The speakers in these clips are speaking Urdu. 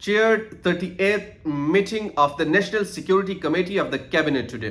chaired 38th meeting of the National Security Committee of the Cabinet today.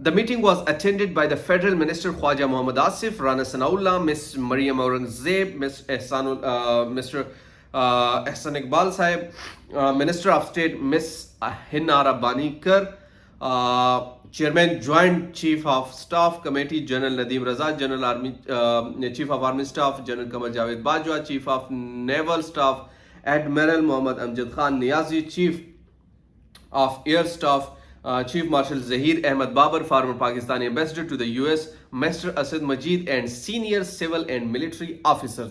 The meeting was attended by the Federal Minister Khwaja Mohammad Asif, Rana Sanaullah, Miss Maryam Aurangzeb, Mr. Ehsan Iqbal Sahib, Minister of State Miss Hinara Banikar, Chairman Joint Chief of Staff Committee General Nadeem Raza, General Army Chief of Army Staff General Qamar Javed Bajwa, Chief of Naval Staff Admiral Mohammad Amjad Khan Niazi, Chief of Air Staff Chief Marshal Zahir Ahmed Babar, former Pakistani Ambassador to the US, Mr. Asad Majid, and senior civil and military officers.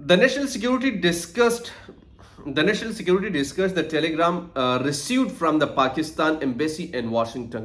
The National Security discussed the telegram received from the Pakistan Embassy in Washington.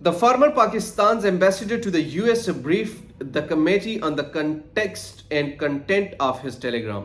The former Pakistan's ambassador to the US briefed the committee on the context and content of his telegram.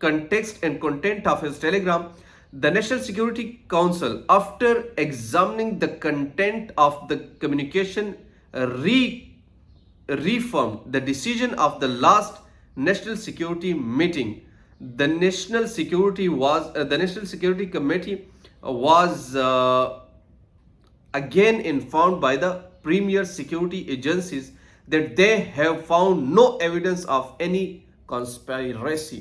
context and content of his telegram The National Security Council, after examining the content of the communication, reaffirmed the decision of the last National Security meeting. The National Security Committee was again informed by the premier security agencies that they have found no evidence of any conspiracy.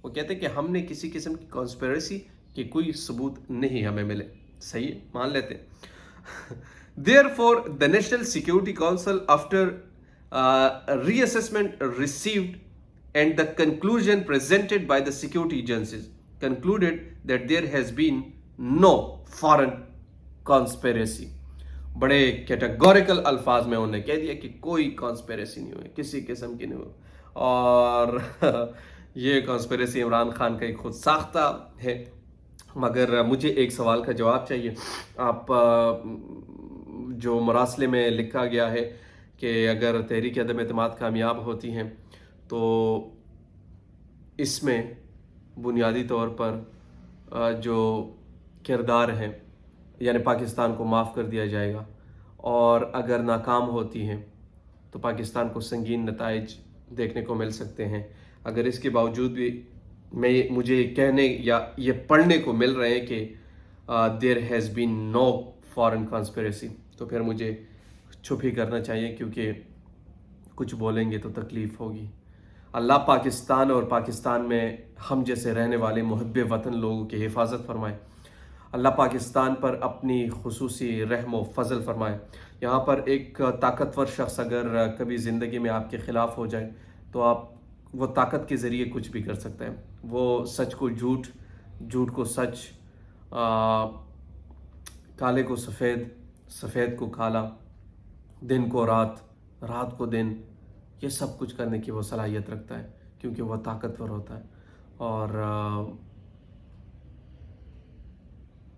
وہ کہتے ہیں کہ ہم نے کسی قسم کی کانسپیریسی کی کوئی ثبوت نہیں ہمیں ملے. صحیح ہے, مان لیتے ہیں. Therefore, the National Security Council, after reassessment received and the conclusion presented by the security agencies, concluded that there has been no foreign conspiracy. بڑے کیٹاگوریکل الفاظ میں انہوں نے کہہ دیا کہ کوئی کانسپیریسی نہیں ہوئی, کسی قسم کی نہیں ہوئی. اور یہ کانسپیریسی عمران خان کا ایک خود ساختہ ہے. مگر مجھے ایک سوال کا جواب چاہیے. آپ جو مراسلے میں لکھا گیا ہے کہ اگر تحریک عدم اعتماد کامیاب ہوتی ہیں تو اس میں بنیادی طور پر جو کردار ہیں یعنی پاکستان کو معاف کر دیا جائے گا, اور اگر ناکام ہوتی ہیں تو پاکستان کو سنگین نتائج دیکھنے کو مل سکتے ہیں. اگر اس کے باوجود بھی مجھے کہنے یا یہ پڑھنے کو مل رہے ہیں کہ there has been no foreign conspiracy, تو پھر مجھے چپ ہی کرنا چاہیے, کیونکہ کچھ بولیں گے تو تکلیف ہوگی. اللہ پاکستان اور پاکستان میں ہم جیسے رہنے والے محب وطن لوگوں کی حفاظت فرمائے. اللہ پاکستان پر اپنی خصوصی رحم و فضل فرمائے. یہاں پر ایک طاقتور شخص اگر کبھی زندگی میں آپ کے خلاف ہو جائے تو آپ وہ طاقت کے ذریعے کچھ بھی کر سکتے ہیں. وہ سچ کو جھوٹ, جھوٹ کو سچ, کالے کو سفید, سفید کو کالا, دن کو رات, رات کو دن, یہ سب کچھ کرنے کی وہ صلاحیت رکھتا ہے کیونکہ وہ طاقتور ہوتا ہے. اور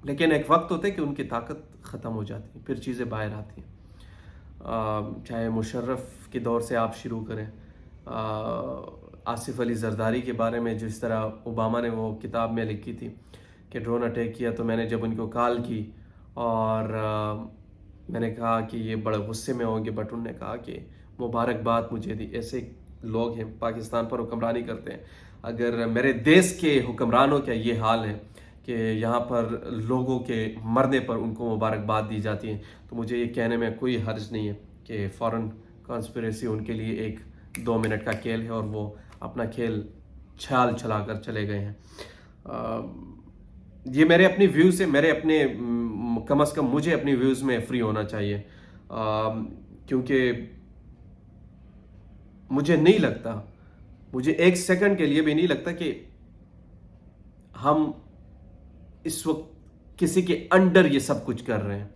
لیکن ایک وقت ہوتا ہے کہ ان کی طاقت ختم ہو جاتی ہے, پھر چیزیں باہر آتی ہیں. چاہے مشرف کے دور سے آپ شروع کریں, آصف علی زرداری کے بارے میں جس طرح اوباما نے وہ کتاب میں لکھی تھی کہ ڈرون اٹیک کیا تو میں نے جب ان کو کال کی اور میں نے کہا کہ یہ بڑے غصے میں ہوں گے, بٹ انہوں نے کہا کہ مبارکباد مجھے دی. ایسے لوگ ہیں پاکستان پر حکمرانی کرتے ہیں. اگر میرے دیس کے حکمرانوں کا یہ حال ہے کہ یہاں پر لوگوں کے مرنے پر ان کو مبارکباد دی جاتی ہے, تو مجھے یہ کہنے میں کوئی حرج نہیں ہے کہ فارن کانسپیریسی ان کے لیے ایک 2 منٹ کا کھیل ہے اور وہ اپنا کھیل چھال چلا کر چلے گئے ہیں. یہ میرے اپنی ویوز سے, میرے اپنے کم از کم مجھے اپنی ویوز میں فری ہونا چاہیے, کیونکہ مجھے نہیں لگتا, مجھے ایک سیکنڈ کے لیے بھی نہیں لگتا کہ ہم اس وقت کسی کے انڈر یہ سب کچھ کر رہے ہیں,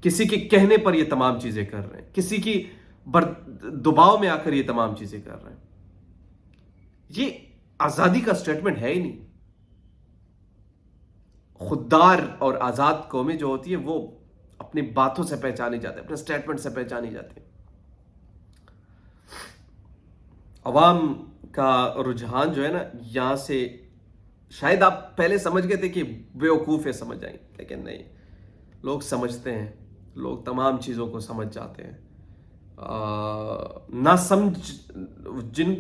کسی کے کہنے پر یہ تمام چیزیں کر رہے ہیں, کسی کی دباؤ میں آ کر یہ تمام چیزیں کر رہے ہیں. یہ آزادی کا سٹیٹمنٹ ہے ہی نہیں. خوددار اور آزاد قومیں جو ہوتی ہیں وہ اپنی باتوں سے پہچانی جاتی ہیں, اپنے سٹیٹمنٹ سے پہچانی جاتی ہیں. عوام کا رجحان جو ہے نا, یہاں سے شاید آپ پہلے سمجھ گئے تھے کہ بیوقوف ہے, سمجھ جائیں, لیکن نہیں, لوگ سمجھتے ہیں, لوگ تمام چیزوں کو سمجھ جاتے ہیں. نہ سمجھ جن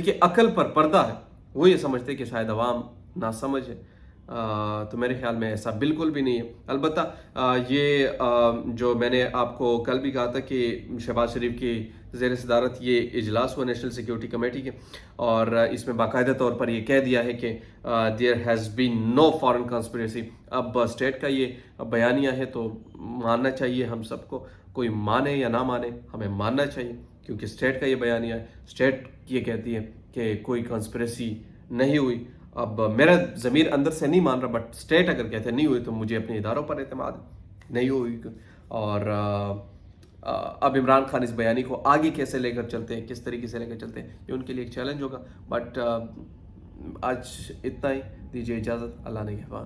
کی عقل پر پردہ ہے وہ یہ سمجھتے کہ شاید عوام نہ سمجھ ہے, تو میرے خیال میں ایسا بالکل بھی نہیں ہے. البتہ یہ جو میں نے آپ کو کل بھی کہا تھا کہ شہباز شریف کی زیر صدارت یہ اجلاس ہوا نیشنل سیکیورٹی کمیٹی کے, اور اس میں باقاعدہ طور پر یہ کہہ دیا ہے کہ there has been no foreign conspiracy. اب اسٹیٹ کا یہ بیانیہ ہے تو ماننا چاہیے ہم سب کو, کوئی مانے یا نہ مانے ہمیں ماننا چاہیے, کیونکہ اسٹیٹ کا یہ بیانیہ ہے. اسٹیٹ یہ کہتی ہے کہ کوئی کانسپریسی نہیں ہوئی. اب میرا ضمیر اندر سے نہیں مان رہا, بٹ اسٹیٹ اگر کہتے نہیں ہوئی تو مجھے اپنے اداروں پر اعتماد نہیں ہوئی. اور اب عمران خان اس بیانی کو آگے کیسے لے کر چلتے ہیں, کس طریقے سے لے کر چلتے ہیں, یہ ان کے لیے ایک چیلنج ہوگا. بٹ آج اتنا ہی, دیجیے اجازت, اللہ نگہبان.